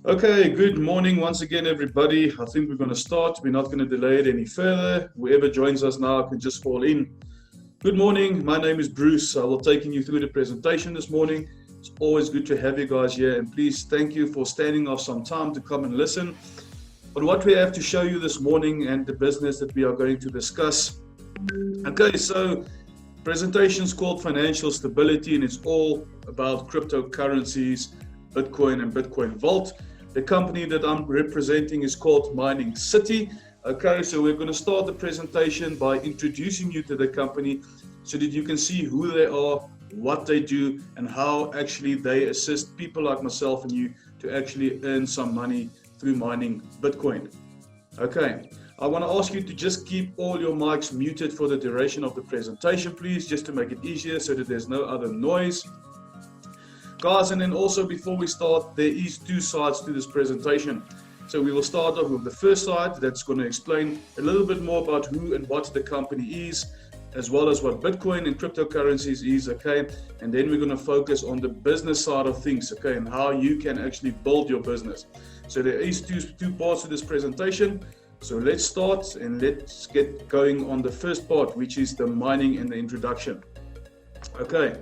Okay, good morning once again, everybody. I think we're going to start. We're not going to delay it any further. Whoever joins us now can just fall in. Good morning. My name is Bruce. I will taking you through the presentation this morning. It's always good to have you guys here, and please thank you for standing off some time to come and listen on what we have to show you this morning and the business that we are going to discuss. Okay, so presentation is called Financial Stability, and it's all about cryptocurrencies, Bitcoin and Bitcoin Vault. The company that I'm representing is called Mining City. Okay, so we're going to start the presentation by introducing you to the company so that you can see who they are, what they do, and how actually they assist people like myself and you to actually earn some money through mining Bitcoin. Okay, I want to ask you to just keep all your mics muted for the duration of the presentation, please, just to make it easier so that there's no other noise. Guys, and then also before we start, there is two sides to this presentation. So we will start off with the first side that's going to explain a little bit more about who and what the company is, as well as what Bitcoin and cryptocurrencies is, okay? And then we're going to focus on the business side of things, okay, and how you can actually build your business. So there is two parts to this presentation. So let's start and let's get going on the first part, which is the mining and the introduction. Okay.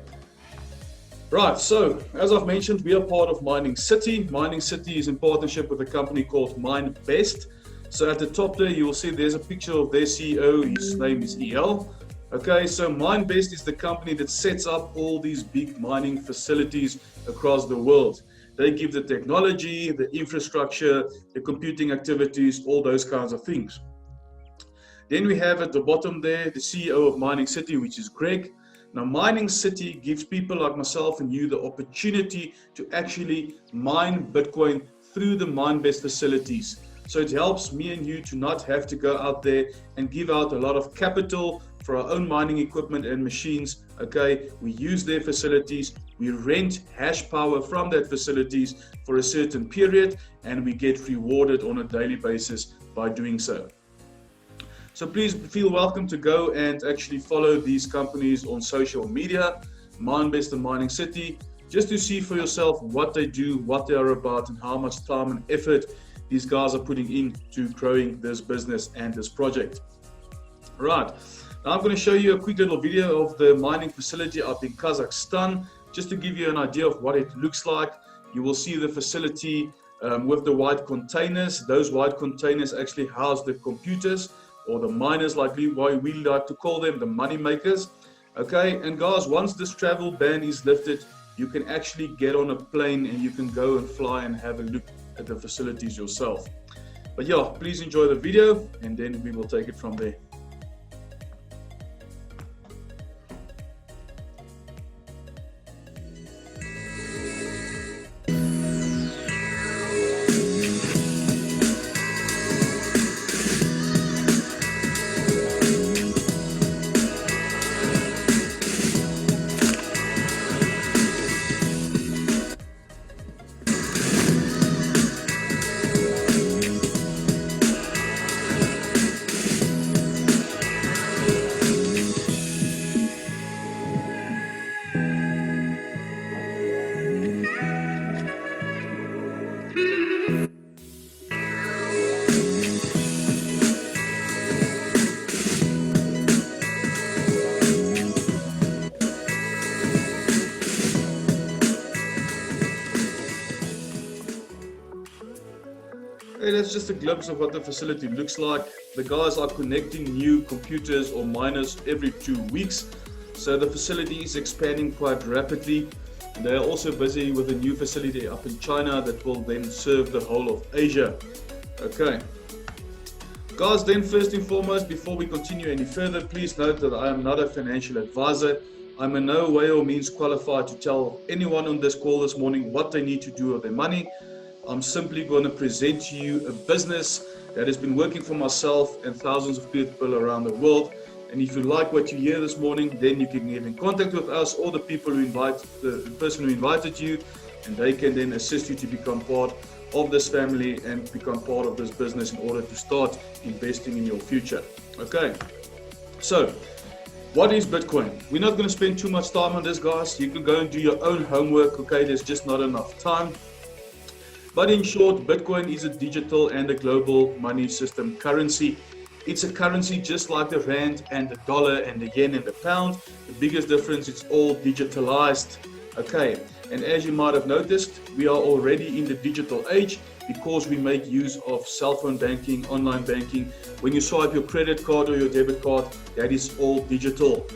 Right, so as I've mentioned, we are part of Mining City. Mining City is in partnership with a company called MineBest. So at the top there, you will see there's a picture of their CEO. His name is EL. Okay, so MineBest is the company that sets up all these big mining facilities across the world. They give the technology, the infrastructure, the computing activities, all those kinds of things. Then we have at the bottom there, the CEO of Mining City, which is Greg. Now, Mining City gives people like myself and you the opportunity to actually mine Bitcoin through the MineBest facilities. So it helps me and you to not have to go out there and give out a lot of capital for our own mining equipment and machines. Okay, we use their facilities, we rent hash power from that facilities for a certain period, and we get rewarded on a daily basis by doing so. So please feel welcome to go and actually follow these companies on social media, MineBest and Mining City, just to see for yourself what they do, what they are about, and how much time and effort these guys are putting into growing this business and this project. Right, now I'm going to show you a quick little video of the mining facility up in Kazakhstan, just to give you an idea of what it looks like. You will see the facility with the white containers. Those white containers actually house the computers, or the miners, like we like to call them, the money makers. Okay, and guys, once this travel ban is lifted, you can actually get on a plane and you can go and fly and have a look at the facilities yourself. But yeah, please enjoy the video and then we will take it from there. Hey, that's just a glimpse of what the facility looks like. The guys are connecting new computers or miners every 2 weeks. So the facility is expanding quite rapidly. And they are also busy with a new facility up in China that will then serve the whole of Asia. Okay. Guys, then first and foremost, before we continue any further, please note that I am not a financial advisor. I'm in no way or means qualified to tell anyone on this call this morning what they need to do with their money. I'm simply going to present to you a business that has been working for myself and thousands of people around the world. And if you like what you hear this morning, then you can get in contact with us or the people who the person who invited you, and they can then assist you to become part of this family and become part of this business in order to start investing in your future. Okay, so what is Bitcoin? We're not going to spend too much time on this, guys. You can go and do your own homework. Okay, there's just not enough time. But in short, Bitcoin is a digital and a global money system currency. It's a currency just like the rand and the dollar and the yen and the pound. The biggest difference, it's all digitalized. Okay, and as you might have noticed, we are already in the digital age because we make use of cell phone banking, online banking. When you swipe your credit card or your debit card, that is all digital.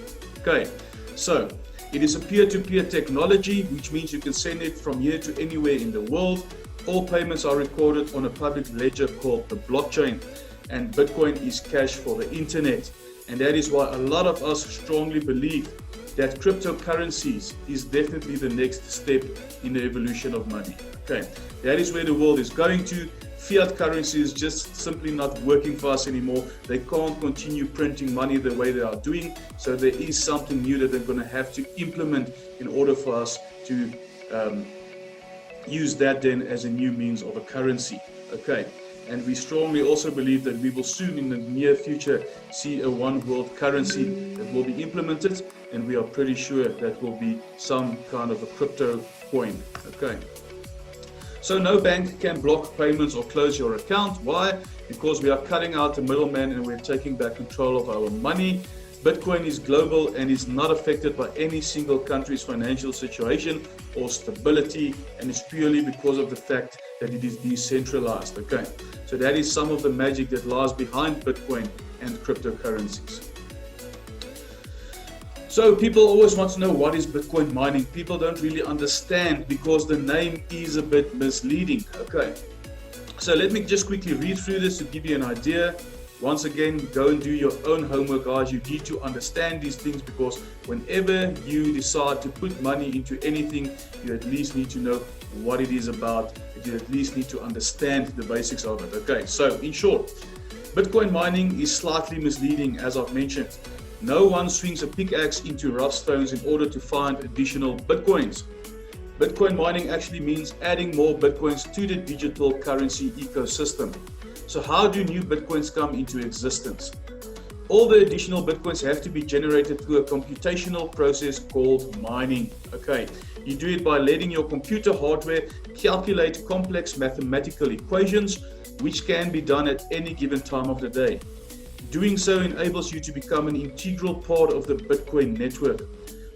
Okay, so it is a peer-to-peer technology, which means you can send it from here to anywhere in the world. All payments are recorded on a public ledger called the blockchain, and Bitcoin is cash for the internet. And that is why a lot of us strongly believe that cryptocurrencies is definitely the next step in the evolution of money. Okay, that is where the world is going to. Fiat currency is just simply not working for us anymore. They can't continue printing money the way they are doing. So there is something new that they're going to have to implement in order for us to use that then as a new means of a currency. Okay, and we strongly also believe that we will soon in the near future see a one world currency that will be implemented, and we are pretty sure that will be some kind of a crypto coin. Okay, so no bank can block payments or close your account. Why? Because we are cutting out the middleman and we're taking back control of our money. Bitcoin is global and is not affected by any single country's financial situation or stability, and it's purely because of the fact that it is decentralized. Okay, so that is some of the magic that lies behind Bitcoin and cryptocurrencies. So people always want to know, what is Bitcoin mining? People don't really understand because the name is a bit misleading. Okay, so let me just quickly read through this to give you an idea. Once again, go and do your own homework, guys. You need to understand these things because whenever you decide to put money into anything, you at least need to know what it is about. You at least need to understand the basics of it. Okay, so in short, Bitcoin mining is slightly misleading, as I've mentioned. No one swings a pickaxe into rough stones in order to find additional Bitcoins. Bitcoin mining actually means adding more Bitcoins to the digital currency ecosystem. So how do new Bitcoins come into existence? All the additional Bitcoins have to be generated through a computational process called mining. Okay, you do it by letting your computer hardware calculate complex mathematical equations, which can be done at any given time of the day. Doing so enables you to become an integral part of the Bitcoin network,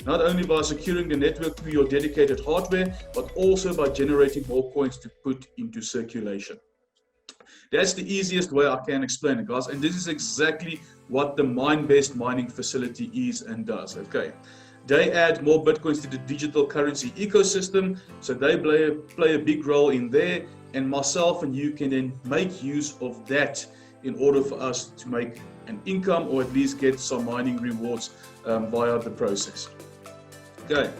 not only by securing the network through your dedicated hardware, but also by generating more coins to put into circulation. That's the easiest way I can explain it, guys. And this is exactly what the Minebase mining facility is and does. Okay, they add more Bitcoins to the digital currency ecosystem, so they play a big role in there. And myself and you can then make use of that in order for us to make an income, or at least get some mining rewards via the process. Okay,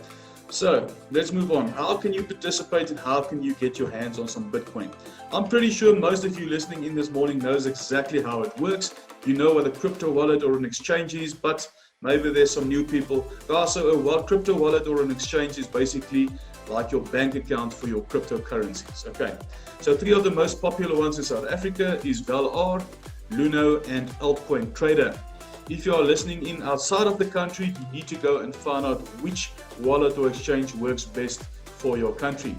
so let's move on. How can you participate and how can you get your hands on some Bitcoin? I'm pretty sure most of you listening in this morning knows exactly how it works. You know what a crypto wallet or an exchange is, but maybe there's some new people. So a crypto wallet or an exchange is basically like your bank account for your cryptocurrencies. Okay, so three of the most popular ones in South Africa is Valar, Luno, and Altcoin Trader. If you are listening in outside of the country, you need to go and find out which wallet or exchange works best for your country.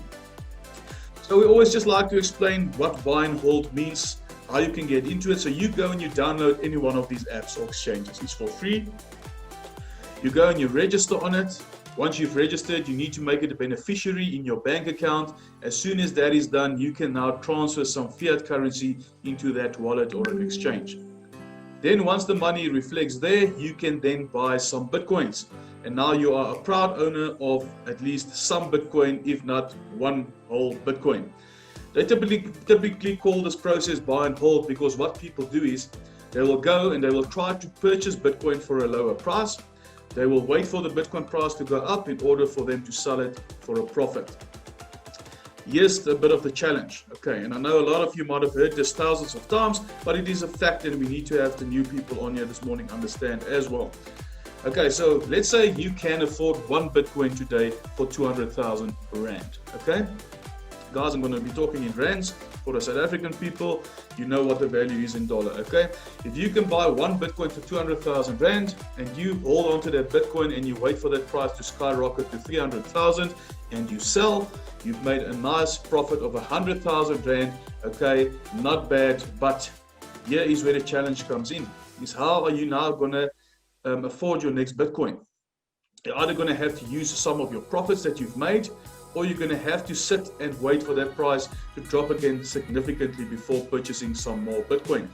So we always just like to explain what buy and hold means, how you can get into it. So you go and you download any one of these apps or exchanges. It's for free. You go and you register on it. Once you've registered, you need to make it a beneficiary in your bank account. As soon as that is done, you can now transfer some fiat currency into that wallet or an exchange. Then once the money reflects there, you can then buy some Bitcoins. And now you are a proud owner of at least some Bitcoin, if not one whole Bitcoin. They typically call this process buy and hold because what people do is they will go and they will try to purchase Bitcoin for a lower price. They will wait for the Bitcoin price to go up in order for them to sell it for a profit. Here's a bit of the challenge. Okay, and I know a lot of you might have heard this thousands of times, but it is a fact and we need to have the new people on here this morning understand as well. Okay, so let's say you can afford one Bitcoin today for 200,000 Rand. Okay, guys, I'm going to be talking in rands. For the South African people, you know what the value is in dollar, okay? If you can buy one Bitcoin for 200,000 Rand and you hold on to that Bitcoin and you wait for that price to skyrocket to 300,000 and you sell, you've made a nice profit of 100,000 Rand, okay? Not bad, but here is where the challenge comes in, is how are you now gonna afford your next Bitcoin? You're either gonna have to use some of your profits that you've made, or you're going to have to sit and wait for that price to drop again significantly before purchasing some more Bitcoin.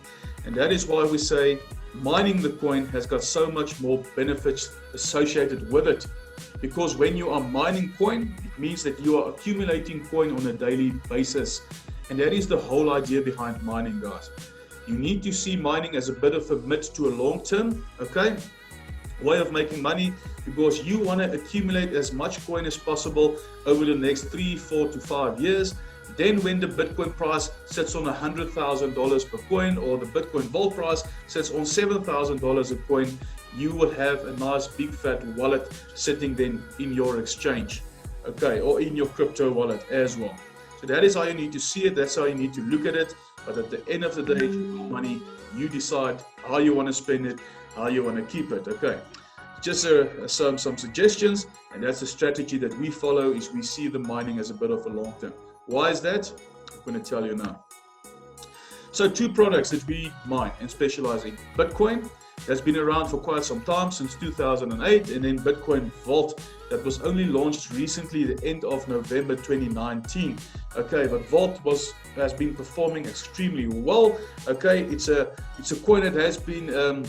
And that is why we say mining the coin has got so much more benefits associated with it. Because when you are mining coin, it means that you are accumulating coin on a daily basis. And that is the whole idea behind mining, guys. You need to see mining as a bit of a mid to a long term, okay, way of making money, because you want to accumulate as much coin as possible over the next 3, 4 to 5 years. Then when the Bitcoin price sits on $100,000 per coin, or the Bitcoin vault price sits on $7,000 a coin, you will have a nice big fat wallet sitting then in your exchange, okay, or in your crypto wallet as well. So that is how you need to see it, that's how you need to look at it. But at the end of the day, money, you decide how you want to spend it, how you want to keep it, okay. Just some suggestions, and that's a strategy that we follow, is we see the mining as a bit of a long term. Why is that? I'm going to tell you now. So 2 products that we mine and specialize in: Bitcoin, that's been around for quite some time, since 2008, and then Bitcoin Vault, that was only launched recently, the end of November 2019. Okay, but Vault has been performing extremely well. Okay, it's a coin that has been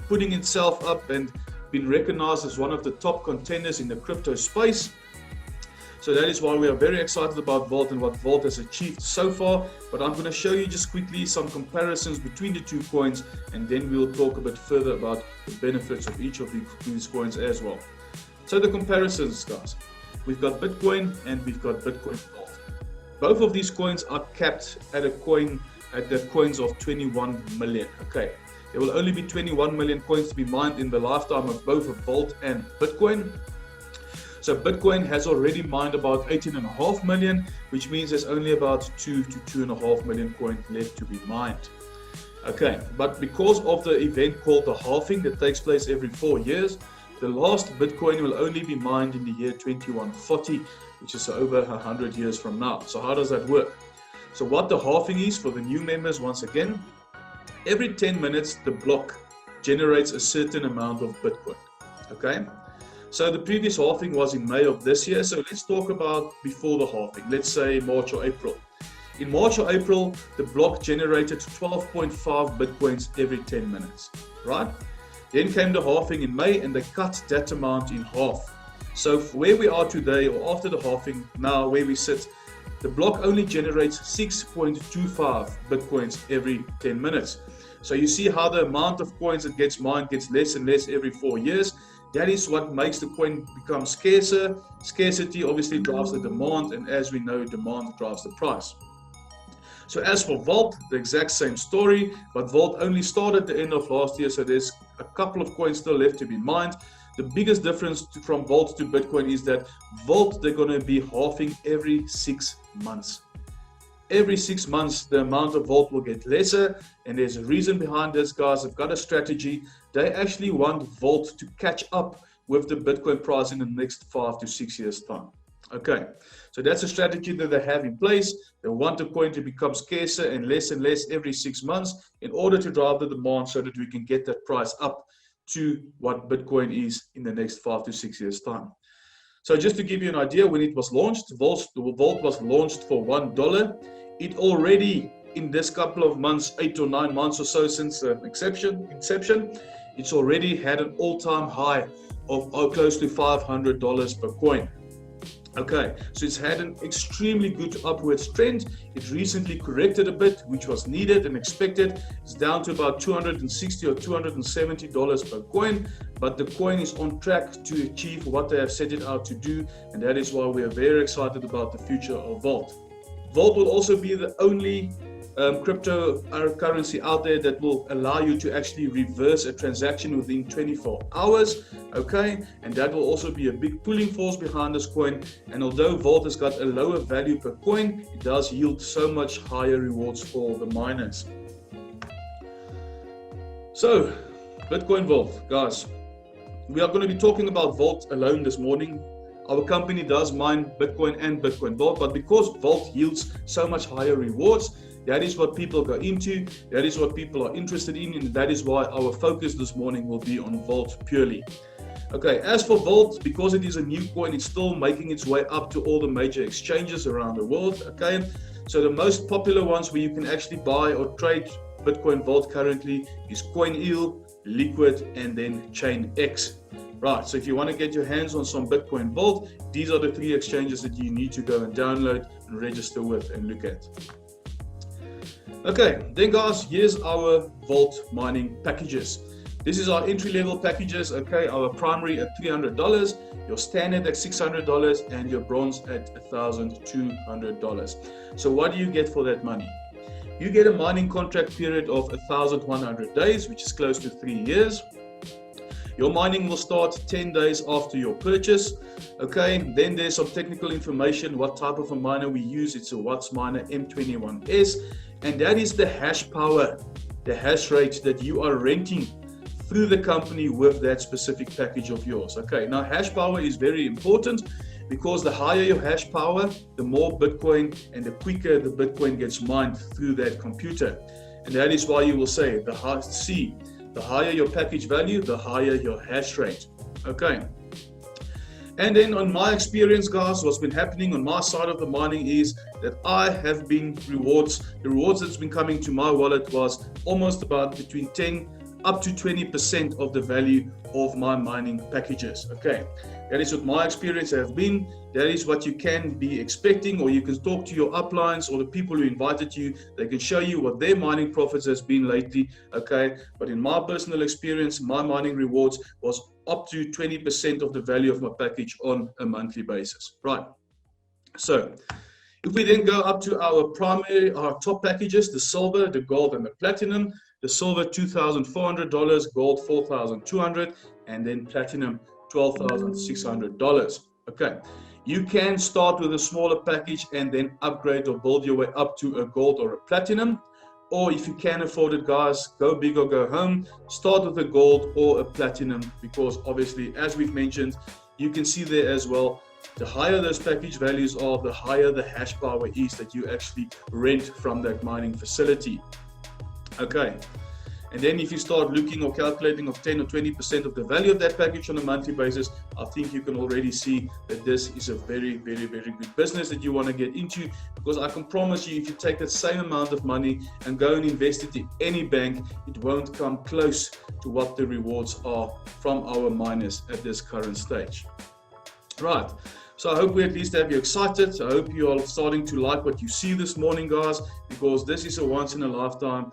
putting itself up and been recognized as one of the top contenders in the crypto space. So that is why we are very excited about Vault and what Vault has achieved so far. But I'm going to show you just quickly some comparisons between the 2 coins, and then we'll talk a bit further about the benefits of each of these coins as well. So the comparisons, guys, we've got Bitcoin and we've got Bitcoin Vault. Both of these coins are capped at the coins of 21 million. Okay. There will only be 21 million coins to be mined in the lifetime of both Vault and Bitcoin. So Bitcoin has already mined about 18.5 million, which means there's only about 2 to 2.5 million coins left to be mined. Okay, but because of the event called the halving that takes place every 4 years, the last Bitcoin will only be mined in the year 2140, which is over 100 years from now. So how does that work? So what the halving is, for the new members, once again, every 10 minutes, the block generates a certain amount of Bitcoin, okay? So the previous halving was in May of this year, so let's talk about before the halving, let's say March or April. In March or April, the block generated 12.5 Bitcoins every 10 minutes, right? Then came the halving in May, and they cut that amount in half. So where we are today, or after the halving, now where we sit, the block only generates 6.25 Bitcoins every 10 minutes. So you see how the amount of coins that gets mined gets less and less every 4 years. That is what makes the coin become scarcer. Scarcity obviously drives the demand, and as we know, demand drives the price. So as for Vault, the exact same story, but Vault only started at the end of last year, so there's a couple of coins still left to be mined. The biggest difference from Vault to Bitcoin is that Vault, they're going to be halving every 6 months. Every 6 months, the amount of Vault will get lesser, and there's a reason behind this, guys. They've got a strategy. They actually want Vault to catch up with the Bitcoin price in the next 5 to 6 years' time. Okay, so that's a strategy that they have in place. They want the coin to become scarcer and less every 6 months in order to drive the demand so that we can get that price up to what Bitcoin is in the next 5 to 6 years' time. So just to give you an idea, when it was launched, Vault was launched for $1. It already, in this couple of months, 8 or 9 months or so since inception, it's already had an all-time high of close to $500 per coin. Okay, so it's had an extremely good upwards trend. It recently corrected a bit, which was needed and expected. It's down to about $260 or $270 per coin, but the coin is on track to achieve what they have set it out to do, and that is why we are very excited about the future of Vault. Vault will also be the only cryptocurrency out there that will allow you to actually reverse a transaction within 24 hours, okay? And that will also be a big pulling force behind this coin. And although Vault has got a lower value per coin, it does yield so much higher rewards for the miners. So, Bitcoin Vault, guys, we are going to be talking about Vault alone this morning. Our company does mine Bitcoin and Bitcoin Vault, but because Vault yields so much higher rewards, that is what people go into, that is what people are interested in, and that is why our focus this morning will be on Vault purely. Okay, as for Vault, because it is a new coin, it's still making its way up to all the major exchanges around the world, okay? So the most popular ones where you can actually buy or trade Bitcoin Vault currently is CoinEal, Liquid, and then ChainX. Right, so if you want to get your hands on some Bitcoin Vault, these are the 3 exchanges that you need to go and download and register with and look at. Okay, then guys, here's our Vault mining packages. This is our entry-level packages, okay? Our primary at $300, your standard at $600, and your bronze at $1,200. So what do you get for that money? You get a mining contract period of 1,100 days, which is close to 3 years. Your mining will start 10 days after your purchase. Okay, then there's some technical information, what type of a miner we use. It's a Watts miner M21S, and that is the hash power, the hash rate that you are renting through the company with that specific package of yours. Okay, now hash power is very important because the higher your hash power, the more Bitcoin and the quicker the Bitcoin gets mined through that computer. And that is why you will say the higher your package value, the higher your hash rate. Okay. And then on my experience, guys, what's been happening on my side of the mining is that I have been the rewards that's been coming to my wallet was almost about between 10 up to 20% of the value of my mining packages. Okay, that is what my experience has been. That is what you can be expecting, or you can talk to your uplines or the people who invited you. They can show you what their mining profits has been lately. Okay, but in my personal experience, my mining rewards was up to 20% of the value of my package on a monthly basis. Right. So if we then go up to our top packages, the silver, the gold, and the platinum. The silver $2,400, gold $4,200, and then platinum $12,600. Okay, you can start with a smaller package and then upgrade or build your way up to a gold or a platinum. Or if you can afford it, guys, go big or go home. Start with a gold or a platinum, because obviously, as we've mentioned, you can see there as well, the higher those package values are, the higher the hash power is that you actually rent from that mining facility. Okay, and then if you start looking or calculating of 10 or 20% of the value of that package on a monthly basis, I think you can already see that this is a very, very, very good business that you want to get into, because I can promise you, if you take that same amount of money and go and invest it in any bank, it won't come close to what the rewards are from our miners at this current stage. Right. So I hope we at least have you excited. I hope you are starting to like what you see this morning, guys, because this is a once in a lifetime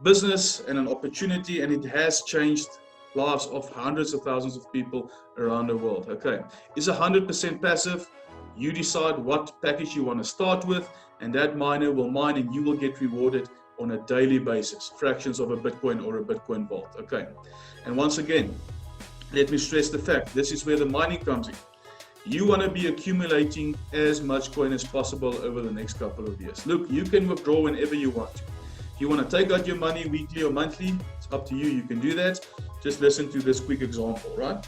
business and an opportunity, and it has changed lives of hundreds of thousands of people around the world. Okay, it's 100% passive. You decide what package you want to start with, and that miner will mine and you will get rewarded on a daily basis, fractions of a Bitcoin or a Bitcoin Vault. Okay, and once again, let me stress the fact, this is where the mining comes in. You want to be accumulating as much coin as possible over the next couple of years. Look, you can withdraw whenever you want to. If you want to take out your money weekly or monthly, it's up to you. You can do that. Just listen to this quick example, right?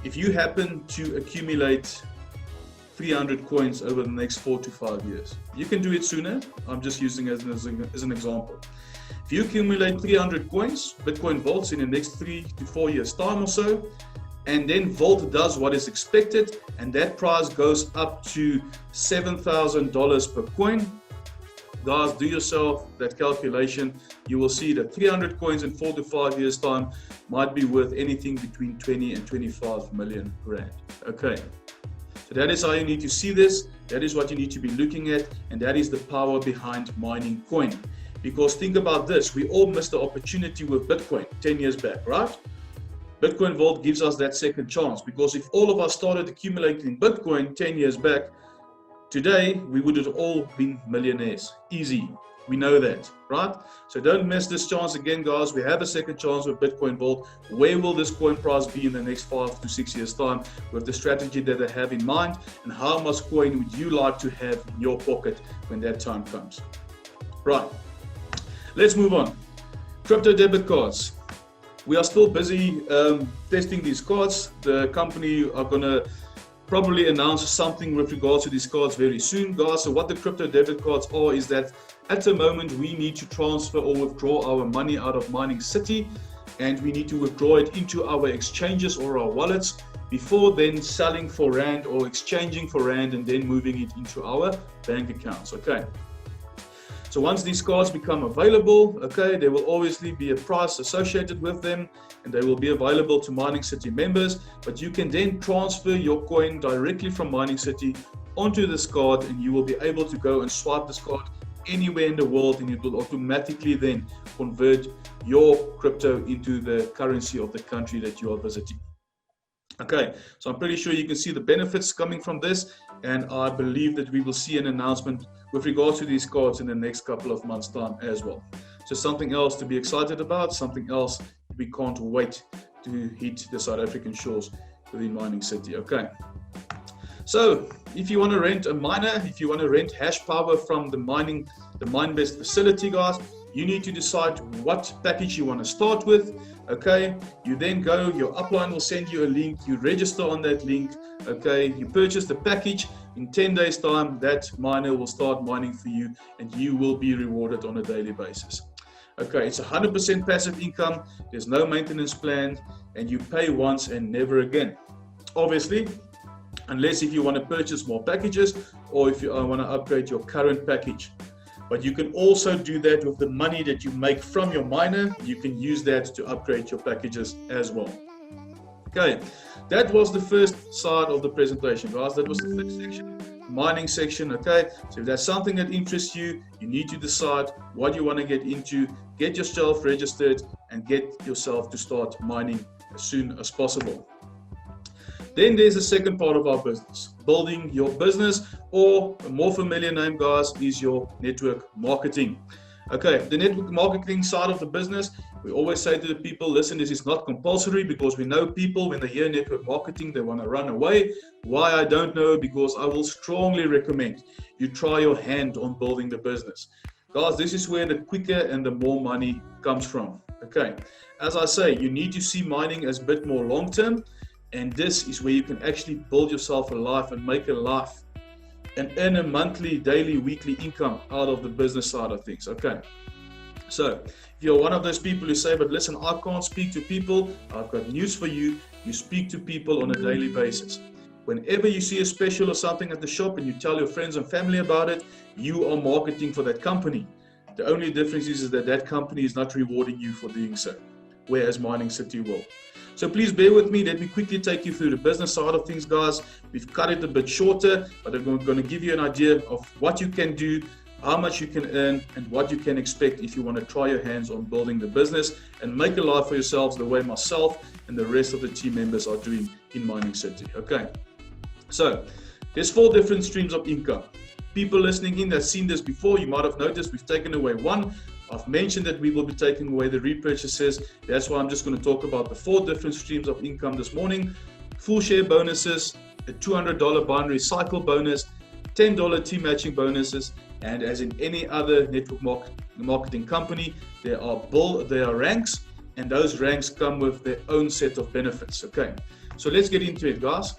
If you happen to accumulate 300 coins over the next 4 to 5 years, you can do it sooner. I'm just using it as an example. If you accumulate 300 coins, Bitcoin Vaults in the next 3 to 4 years time or so, and then Vault does what is expected, and that price goes up to $7,000 per coin. Guys, do yourself that calculation. You will see that 300 coins in 4 to 5 years time might be worth anything between 20 and 25 million rand. Okay, so that is how you need to see this. That is what you need to be looking at, and that is the power behind mining coin. Because think about this, we all missed the opportunity with Bitcoin 10 years back, right? Bitcoin Vault gives us that second chance, because if all of us started accumulating Bitcoin 10 years back, Today, we would have all been millionaires. Easy. We know that, right? So don't miss this chance again, guys. We have a second chance with Bitcoin Vault. Where will this coin price be in the next 5 to 6 years' time with the strategy that they have in mind? And how much coin would you like to have in your pocket when that time comes? Right. Let's move on. Crypto debit cards. We are still busy testing these cards. The company are going to probably announce something with regards to these cards very soon, guys. So what the crypto debit cards are is that at the moment we need to transfer or withdraw our money out of Mining City, and we need to withdraw it into our exchanges or our wallets before then selling for Rand or exchanging for Rand and then moving it into our bank accounts. Okay. So once these cards become available, okay, there will obviously be a price associated with them, and they will be available to Mining City members, but you can then transfer your coin directly from Mining City onto this card, and you will be able to go and swipe this card anywhere in the world, and it will automatically then convert your crypto into the currency of the country that you are visiting. Okay, so I'm pretty sure you can see the benefits coming from this, and I believe that we will see an announcement with regards to these cards in the next couple of months' time as well. So something else to be excited about, something else we can't wait to hit the South African shores within Mining City. Okay. So if you want to rent a miner, if you want to rent hash power from the Minebase facility, guys, you need to decide what package you want to start with. Okay, you then go, your upline will send you a link, you register on that link. Okay, you purchase the package. In 10 days time, that miner will start mining for you, and you will be rewarded on a daily basis. Okay, it's 100% passive income. There's no maintenance plan, and you pay once and never again. Obviously, unless if you want to purchase more packages or if you want to upgrade your current package. But you can also do that with the money that you make from your miner. You can use that to upgrade your packages as well. Okay, that was the first side of the presentation, guys. That was the first section, mining section. Okay, so if that's something that interests you, you need to decide what you want to get into, get yourself registered, and get yourself to start mining as soon as possible. Then there's the second part of our business, building your business, or a more familiar name, guys, is your network marketing. Okay, the network marketing side of the business, we always say to the people, listen, this is not compulsory, because we know people, when they hear network marketing, they want to run away. Why, I don't know, because I will strongly recommend you try your hand on building the business. Guys, this is where the quicker and the more money comes from. Okay, as I say, you need to see mining as a bit more long-term. And this is where you can actually build yourself a life and make a life and earn a monthly, daily, weekly income out of the business side of things. Okay. So if you're one of those people who say, but listen, I can't speak to people, I've got news for you. You speak to people on a daily basis. Whenever you see a special or something at the shop and you tell your friends and family about it, you are marketing for that company. The only difference is that that company is not rewarding you for doing so, whereas Mining City will. So please bear with me. Let me quickly take you through the business side of things, guys. We've cut it a bit shorter, but I'm going to give you an idea of what you can do, how much you can earn, and what you can expect if you want to try your hands on building the business and make a life for yourselves the way myself and the rest of the team members are doing in Mining City. Okay. So there's 4 different streams of income. People listening in that's seen this before, you might have noticed we've taken away one. I've mentioned that we will be taking away the repurchases. That's why I'm just going to talk about the 4 different streams of income this morning. Full share bonuses, a $200 binary cycle bonus, $10 team matching bonuses, and as in any other network marketing company, there are ranks, and those ranks come with their own set of benefits. Okay, so let's get into it, guys.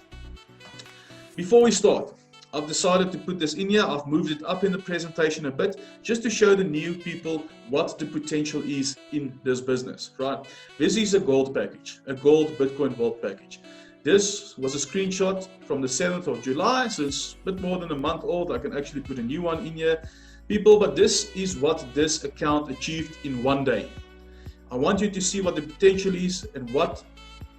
Before we start, I've decided to put this in here. I've moved it up in the presentation a bit just to show the new people what the potential is in this business, right? This is a gold package, a gold Bitcoin Vault package. This was a screenshot from the 7th of July, so it's a bit more than a month old. I can actually put a new one in here, people, but this is what this account achieved in one day. I want you to see what the potential is and what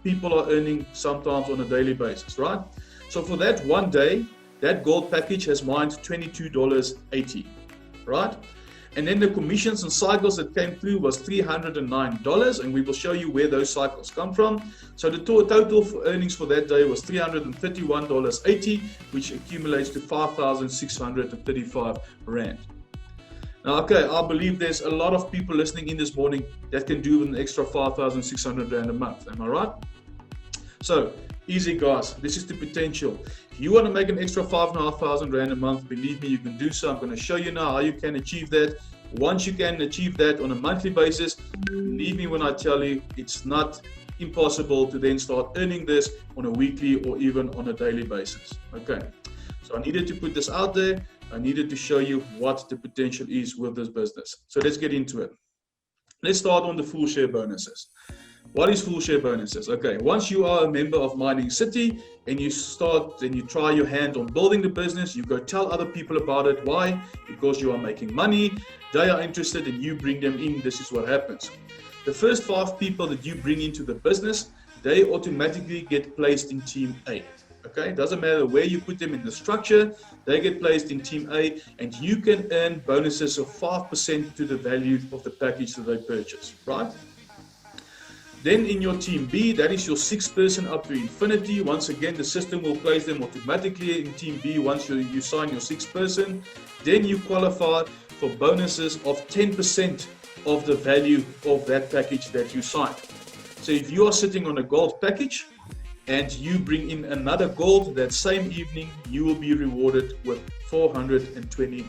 people are earning sometimes on a daily basis, right? So for that one day, that gold package has mined $22.80, right? And then the commissions and cycles that came through was $309, and we will show you where those cycles come from. So the total earnings for that day was $331.80, which accumulates to 5,635 Rand. Now, okay, I believe there's a lot of people listening in this morning that can do an extra 5,600 Rand a month. Am I right? So, easy guys, this is the potential. If you want to make an extra 5,500 Rand a month, believe me, you can do so. I'm going to show you now how you can achieve that. Once you can achieve that on a monthly basis, believe me when I tell you, it's not impossible to then start earning this on a weekly or even on a daily basis. Okay, so I needed to put this out there. I needed to show you what the potential is with this business. So let's get into it. Let's start on the full share bonuses. What is full share bonuses? Okay, once you are a member of Mining City and you start and you try your hand on building the business, you go tell other people about it. Why? Because you are making money, they are interested, and you bring them in. This is what happens. The first 5 people that you bring into the business, they automatically get placed in Team A. Okay, doesn't matter where you put them in the structure, they get placed in Team A, and you can earn bonuses of 5% to the value of the package that they purchase, right? Then in your Team B, that is your 6th person up to infinity. Once again, the system will place them automatically in Team B once you sign your 6th person. Then you qualify for bonuses of 10% of the value of that package that you signed. So if you are sitting on a gold package and you bring in another gold that same evening, you will be rewarded with $420.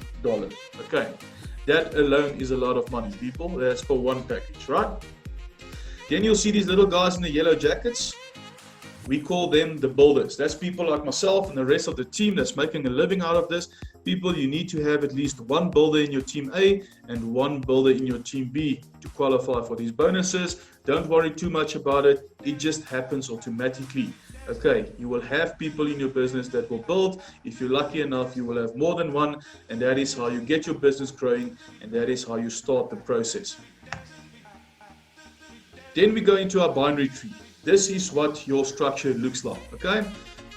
Okay, that alone is a lot of money, people. That's for one package, right? Then you'll see these little guys in the yellow jackets. We call them the builders. That's people like myself and the rest of the team that's making a living out of this. People, you need to have at least one builder in your Team A and one builder in your Team B to qualify for these bonuses. Don't worry too much about it. It just happens automatically. Okay, you will have people in your business that will build. If you're lucky enough, you will have more than one, and that is how you get your business growing, and that is how you start the process. Then we go into our binary tree. This is what your structure looks like, okay?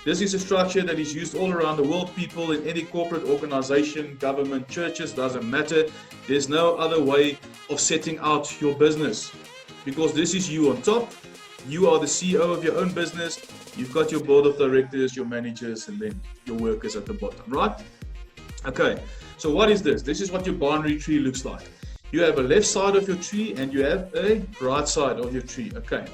This is a structure that is used all around the world, people, in any corporate organization, government, churches, doesn't matter. There's no other way of setting out your business, because this is you on top. You are the CEO of your own business. You've got your board of directors, your managers, and then your workers at the bottom, right? Okay, so what is this? This is what your binary tree looks like. You have a left side of your tree and you have a right side of your tree. Okay.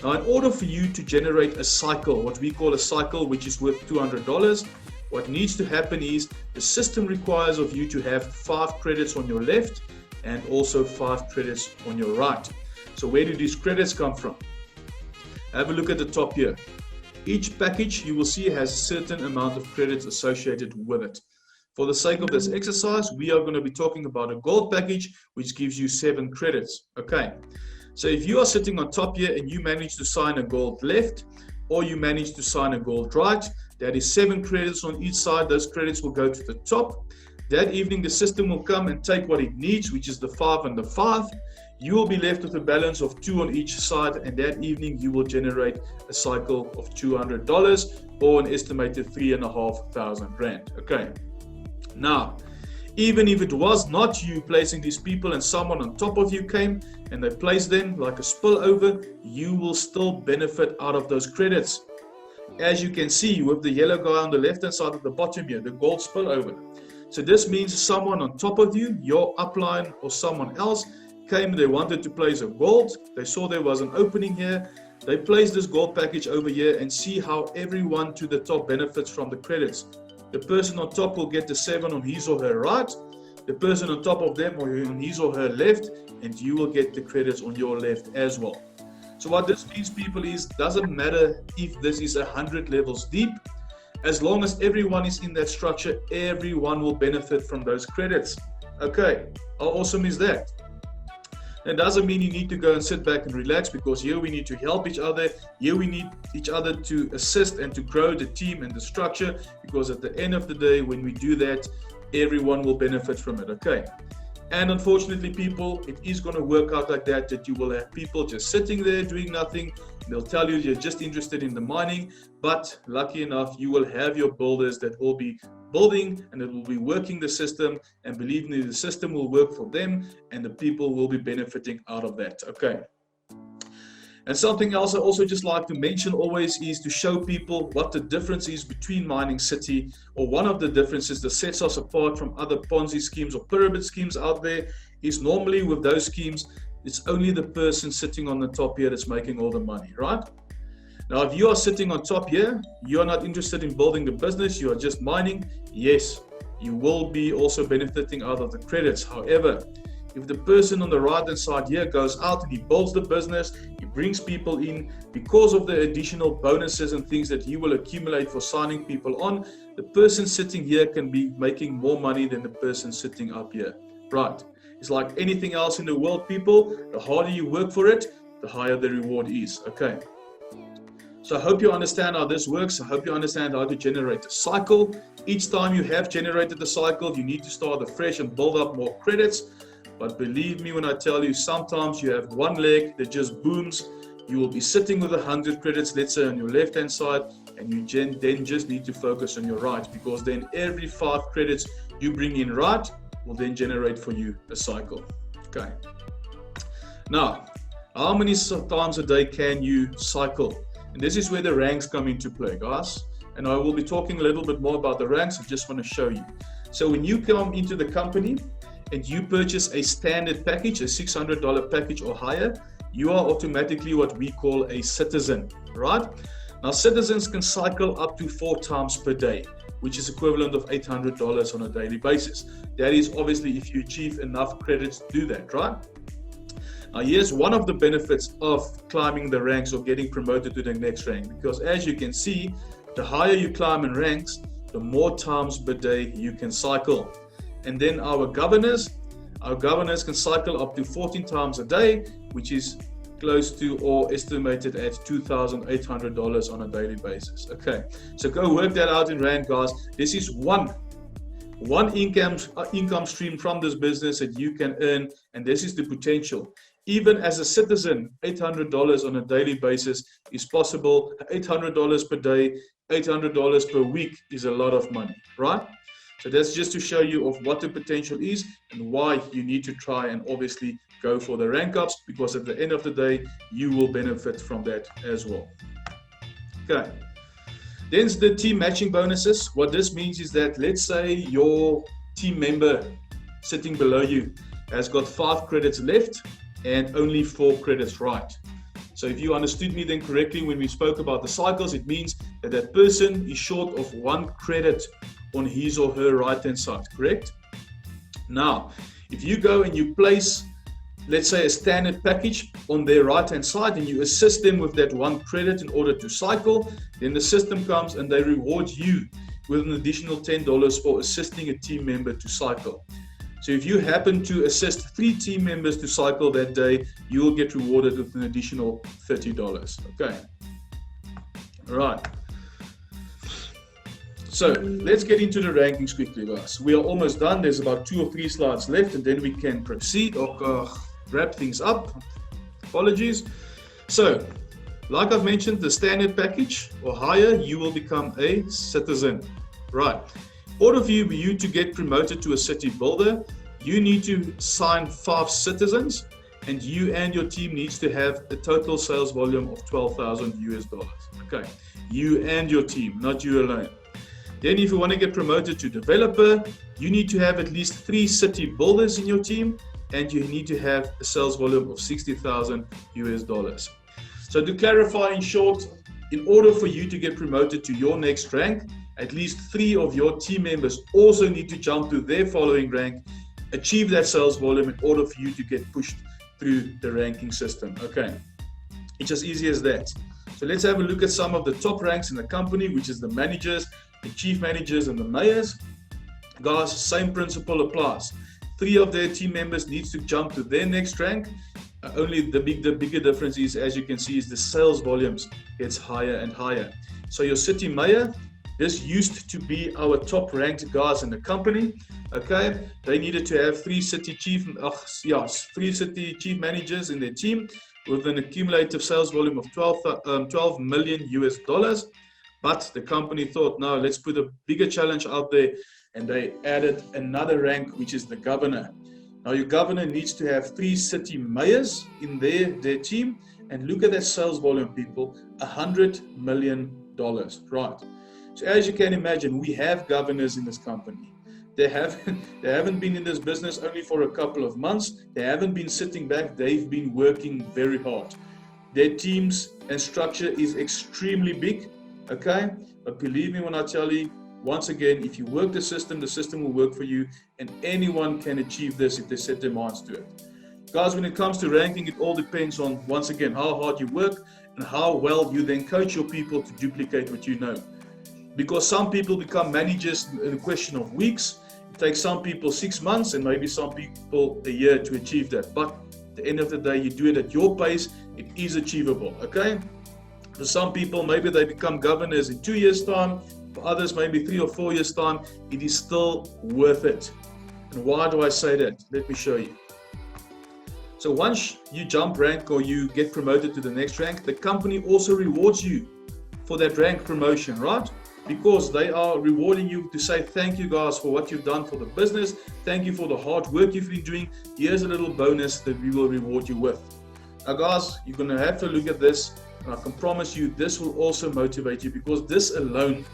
Now, in order for you to generate a cycle, what we call a cycle, which is worth $200, what needs to happen is the system requires of you to have 5 credits on your left and also 5 credits on your right. So where do these credits come from? Have a look at the top here. Each package you will see has a certain amount of credits associated with it. For the sake of this exercise, we are going to be talking about a gold package, which gives you 7 credits. Okay, so if you are sitting on top here and you manage to sign a gold left, or you manage to sign a gold right, that is 7 credits on each side. Those credits will go to the top. That evening, the system will come and take what it needs, which is the 5 and the 5. You will be left with a balance of 2 on each side, and that evening you will generate a cycle of $200 or an estimated 3,500 Rand. Okay. Now, even if it was not you placing these people and someone on top of you came and they placed them like a spillover, you will still benefit out of those credits. As you can see with the yellow guy on the left hand side at the bottom here, the gold spillover. So this means someone on top of you, your upline or someone else came, they wanted to place a gold, they saw there was an opening here, they placed this gold package over here, and see how everyone to the top benefits from the credits. The person on top will get the 7 on his or her right, the person on top of them or on his or her left, and you will get the credits on your left as well. So what this means, people, is doesn't matter if this is 100 levels deep, as long as everyone is in that structure, everyone will benefit from those credits. Okay, how awesome is that? That doesn't mean you need to go and sit back and relax, because here we need to help each other. Here we need each other to assist and to grow the team and the structure, because at the end of the day, when we do that, everyone will benefit from it. Okay. And unfortunately, people, it is going to work out like that, that you will have people just sitting there doing nothing. They'll tell you you're just interested in the mining, but lucky enough, you will have your builders that will be building, and it will be working the system, and believe me, the system will work for them and the people will be benefiting out of that. Okay. And something else I also just like to mention always is to show people what the difference is between Mining City, or one of the differences that sets us apart from other Ponzi schemes or pyramid schemes out there is normally with those schemes, it's only the person sitting on the top here that's making all the money, right? Now, if you are sitting on top here, you are not interested in building the business, you are just mining, yes, you will be also benefiting out of the credits. However, if the person on the right hand side here goes out and he builds the business, he brings people in, because of the additional bonuses and things that he will accumulate for signing people on, the person sitting here can be making more money than the person sitting up here, right? It's like anything else in the world, people, the harder you work for it, the higher the reward is, okay? So I hope you understand how this works. I hope you understand how to generate a cycle. Each time you have generated the cycle, you need to start afresh and build up more credits. But believe me when I tell you, sometimes you have one leg that just booms. You will be sitting with 100 credits, let's say on your left-hand side, and you then just need to focus on your right, because then every 5 credits you bring in right will then generate for you a cycle. Okay. Now, how many times a day can you cycle? And this is where the ranks come into play, guys. And I will be talking a little bit more about the ranks. I just want to show you. So when you come into the company and you purchase a standard package, a $600 package or higher, you are automatically what we call a citizen, right? Now, citizens can cycle up to 4 times per day, which is equivalent of $800 on a daily basis. That is obviously if you achieve enough credits to do that, right? Now, here's one of the benefits of climbing the ranks or getting promoted to the next rank, because as you can see, the higher you climb in ranks, the more times per day you can cycle. And then our governors can cycle up to 14 times a day, which is close to or estimated at $2,800 on a daily basis. Okay, so go work that out in rand, guys. This is one income stream from this business that you can earn, and this is the potential. Even as a citizen, $800 on a daily basis is possible. $800 per day, $800 per week is a lot of money, right? So that's just to show you of what the potential is and why you need to try and obviously go for the rank ups, because at the end of the day, you will benefit from that as well. Okay. Then the team matching bonuses. What this means is that, let's say your team member sitting below you has got 5 credits left and only 4 credits right. So if you understood me then correctly when we spoke about the cycles, it means that that person is short of 1 credit on his or her right hand side, correct? Now, if you go and you place, let's say, a standard package on their right hand side and you assist them with that 1 credit in order to cycle, then the system comes and they reward you with an additional $10 for assisting a team member to cycle. So if you happen to assist 3 team members to cycle that day, you will get rewarded with an additional $30. Okay. All right. So let's get into the rankings quickly, guys. We are almost done. There's about 2 or 3 slides left, and then we can proceed or wrap things up. Apologies. So, like I've mentioned, the standard package or higher, you will become a citizen. Right. In order for you to get promoted to a city builder, you need to sign 5 citizens, and you and your team needs to have a total sales volume of $12,000 US. Okay. You and your team, not you alone. Then if you want to get promoted to developer, you need to have at least 3 city builders in your team, and you need to have a sales volume of $60,000 US. So to clarify in short, in order for you to get promoted to your next rank, at least 3 of your team members also need to jump to their following rank, achieve that sales volume in order for you to get pushed through the ranking system. Okay, it's as easy as that. So let's have a look at some of the top ranks in the company, which is the managers, the chief managers, and the mayors. Guys, same principle applies. 3 of their team members needs to jump to their next rank. Only the bigger difference is, as you can see, is the sales volumes gets higher and higher. So your city mayor, this used to be our top ranked guys in the company. Okay, they needed to have 3 city chief managers in their team with an accumulative sales volume of $12 million US. But the company thought, no, let's put a bigger challenge out there, and they added another rank, which is the governor. Now your governor needs to have 3 city mayors in their team, and look at that sales volume, people, $100 million, right? So as you can imagine, we have governors in this company. They haven't been in this business only for a couple of months. They haven't been sitting back. They've been working very hard. Their teams and structure is extremely big, okay? But believe me when I tell you, once again, if you work the system will work for you, and anyone can achieve this if they set their minds to it. Guys, when it comes to ranking, it all depends on, once again, how hard you work and how well you then coach your people to duplicate what you know. Because some people become managers in a question of weeks. It takes some people 6 months and maybe some people a year to achieve that. But at the end of the day, you do it at your pace. It is achievable, okay? For some people, maybe they become governors in 2 years' time. For others, maybe 3 or 4 years' time. It is still worth it. And why do I say that? Let me show you. So once you jump rank or you get promoted to the next rank, the company also rewards you for that rank promotion, right? Because they are rewarding you to say, thank you guys for what you've done for the business. Thank you for the hard work you've been doing. Here's a little bonus that we will reward you with. Now guys, you're going to have to look at this, and I can promise you this will also motivate you, because this alone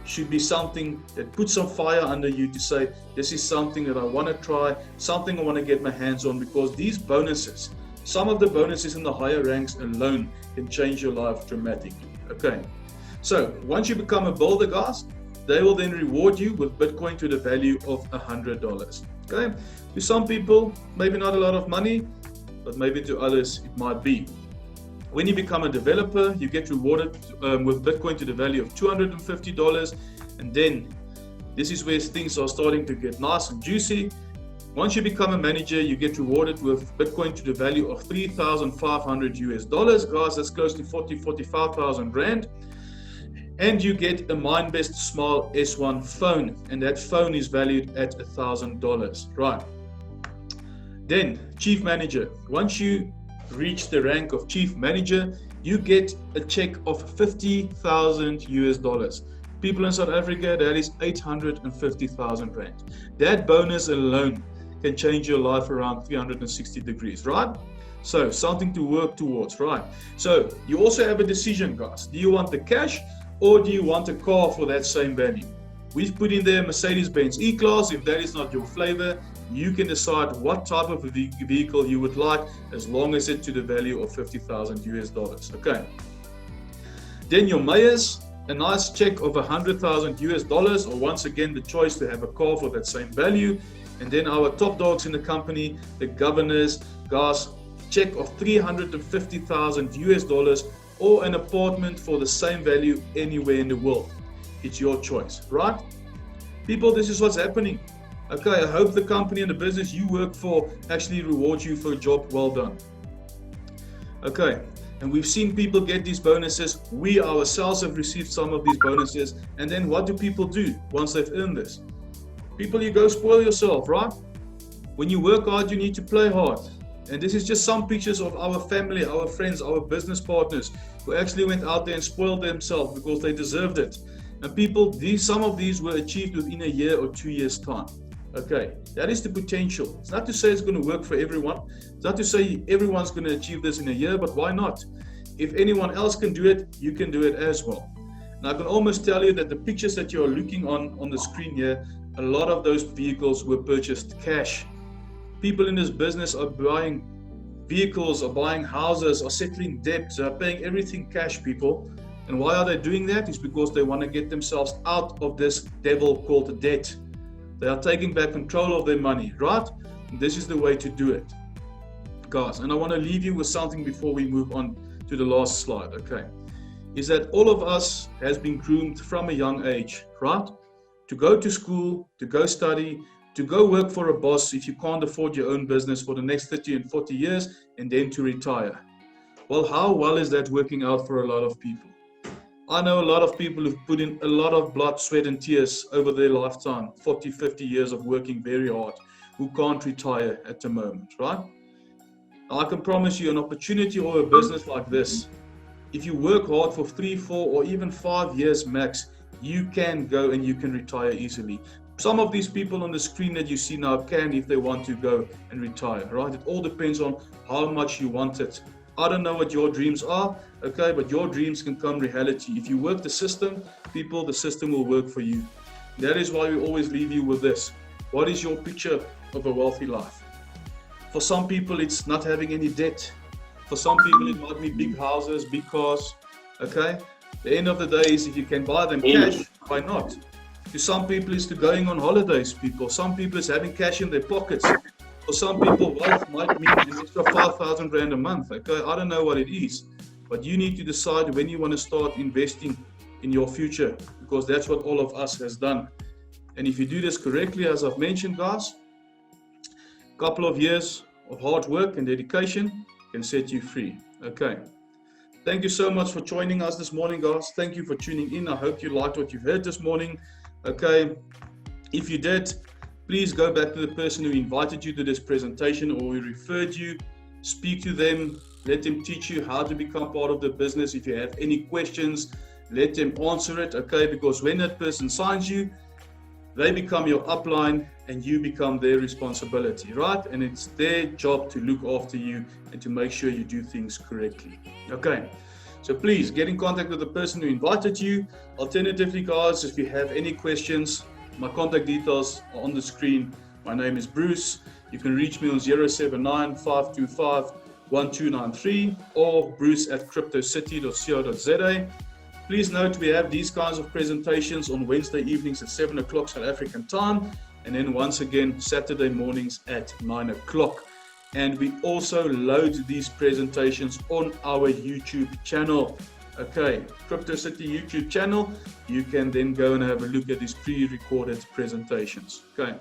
should be something that puts some fire under you to say, this is something that I want to try, something I want to get my hands on, because these bonuses, some of the bonuses in the higher ranks alone can change your life dramatically. Okay. So once you become a builder, guys, they will then reward you with Bitcoin to the value of $100. Okay. To some people, maybe not a lot of money, but maybe to others it might be. When you become a developer, you get rewarded with Bitcoin to the value of $250. And then this is where things are starting to get nice and juicy. Once you become a manager, you get rewarded with Bitcoin to the value of $3,500. Guys, that's close to 45,000 Rand. And you get a MindBest Smile S1 phone, and that phone is valued at $1,000, right? Then chief manager. Once you reach the rank of chief manager, you get a check of $50,000. People in South Africa, that is 850,000 Rand. That bonus alone can change your life around 360 degrees, right? So something to work towards, right? So you also have a decision, guys. Do you want the cash, or do you want a car for that same value? We've put in there Mercedes-Benz E-Class. If that is not your flavor, you can decide what type of vehicle you would like, as long as it's to the value of $50,000. Okay. Then your mayors, a nice check of $100,000, or once again the choice to have a car for that same value. And then our top dogs in the company, the governors, guys, check of $350,000, or an apartment for the same value anywhere in the world. It's your choice, right? People, this is what's happening. Okay, I hope the company and the business you work for actually rewards you for a job well done. Okay, and we've seen people get these bonuses. We ourselves have received some of these bonuses. And then what do people do once they've earned this? People, you go spoil yourself, right? When you work hard, you need to play hard. And this is just some pictures of our family, our friends, our business partners who actually went out there and spoiled themselves because they deserved it. And people, some of these were achieved within a year or 2 years' time. Okay, that is the potential. It's not to say it's going to work for everyone. It's not to say everyone's going to achieve this in a year, but why not? If anyone else can do it, you can do it as well. And I can almost tell you that the pictures that you are looking on the screen here, a lot of those vehicles were purchased cash. People in this business are buying vehicles, are buying houses, are settling debts, are paying everything cash, people. And why are they doing that? It's because they want to get themselves out of this devil called debt. They are taking back control of their money, right? And this is the way to do it, guys. And I want to leave you with something before we move on to the last slide, okay? Is that all of us has been groomed from a young age, right? To go to school, to go study, to go work for a boss if you can't afford your own business for the next 30 and 40 years, and then to retire. Well, how well is that working out for a lot of people? I know a lot of people who've put in a lot of blood, sweat and tears over their lifetime, 40, 50 years of working very hard, who can't retire at the moment, right? I can promise you an opportunity or a business like this If you work hard for 3, 4, or even 5 years max, you can go and you can retire easily. Some of these people on the screen that you see now can, if they want to, go and retire, right? It all depends on how much you want it. I don't know what your dreams are, okay, but your dreams can come reality. If you work the system, people, the system will work for you. That is why we always leave you with this. What is your picture of a wealthy life? For some people, it's not having any debt. For some people, it might be big houses, big cars, okay? The end of the day is if you can buy them cash, why not? To some people, it's to going on holidays, people. Some people, it's having cash in their pockets. For some people, wealth might mean an extra 5,000 Rand a month, okay? I don't know what it is, but you need to decide when you want to start investing in your future, because that's what all of us has done. And if you do this correctly, as I've mentioned, guys, a couple of years of hard work and dedication can set you free. Okay. Thank you so much for joining us this morning, guys. Thank you for tuning in. I hope you liked what you've heard this morning. Okay. If you did, please go back to the person who invited you to this presentation or who referred you. Speak to them. Let them teach you how to become part of the business. If you have any questions, let them answer it. Okay. Because when that person signs you, they become your upline and you become their responsibility, right? And it's their job to look after you and to make sure you do things correctly. Okay, so please get in contact with the person who invited you. Alternatively, guys, if you have any questions, my contact details are on the screen. My name is Bruce. You can reach me on 079-525-1293 or bruce@cryptocity.co.za. Please note we have these kinds of presentations on Wednesday evenings at 7 o'clock South African time, and then once again Saturday mornings at 9 o'clock. And we also load these presentations on our YouTube channel. Okay, Crypto City YouTube channel. You can then go and have a look at these pre-recorded presentations. Okay.